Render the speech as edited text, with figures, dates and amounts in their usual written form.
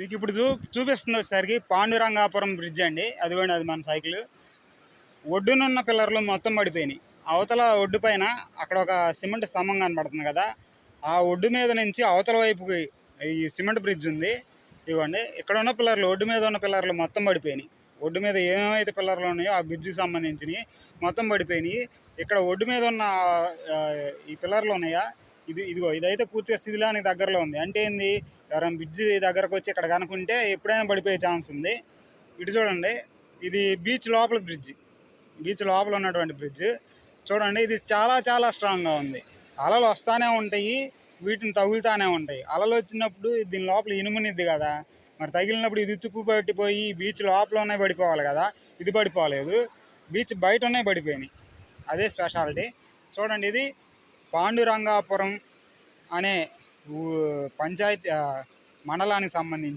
మీకు ఇప్పుడు చూపిస్తుంది వచ్చేసరికి పాండురంగాపురం బ్రిడ్జ్ అండి. అదిగోండి, అది మన సైకిల్. ఒడ్డునున్న పిల్లర్లు మొత్తం పడిపోయినాయి. అవతల ఒడ్డు పైన అక్కడ ఒక సిమెంట్ స్తంభం కనబడుతుంది కదా, ఆ ఒడ్డు మీద నుంచి అవతల వైపుకి ఈ సిమెంట్ బ్రిడ్జ్ ఉంది. ఇవ్వండి, ఇక్కడ ఉన్న పిల్లర్లు, ఒడ్డు మీద ఉన్న పిల్లర్లు మొత్తం పడిపోయినాయి. ఒడ్డు మీద ఏమేమైతే పిల్లర్లు ఉన్నాయో ఆ బ్రిడ్జికి సంబంధించినవి మొత్తం పడిపోయినాయి. ఇక్కడ ఒడ్డు మీద ఉన్న ఈ పిల్లర్లు ఉన్నాయా, ఇదిగో ఇదైతే పూర్తిగా శిథిలానికి దగ్గరలో ఉంది. అంటే ఏంది, ఎవరైనా బ్రిడ్జి దగ్గరకు వచ్చి ఇక్కడ కనుకుంటే ఎప్పుడైనా పడిపోయే ఛాన్స్ ఉంది. ఇటు చూడండి, ఇది బీచ్ లోపల బ్రిడ్జ్, బీచ్ లోపల ఉన్నటువంటి బ్రిడ్జ్. చూడండి, ఇది చాలా చాలా స్ట్రాంగ్గా ఉంది. అలలు వస్తూనే ఉంటాయి, వీటిని తగులుతూనే ఉంటాయి. అలలు వచ్చినప్పుడు దీని లోపల ఇనుమునిద్ది కదా, మరి తగిలినప్పుడు ఇది తుప్పు పట్టిపోయి బీచ్ లోపల ఉన్నాయి పడిపోవాలి కదా, ఇది పడిపోలేదు, బీచ్ బయట ఉన్నాయి పడిపోయినాయి. అదే స్పెషాలిటీ. చూడండి, ఇది పాండురంగాపురం అనే పంచాయతీ మండలానికి సంబంధించి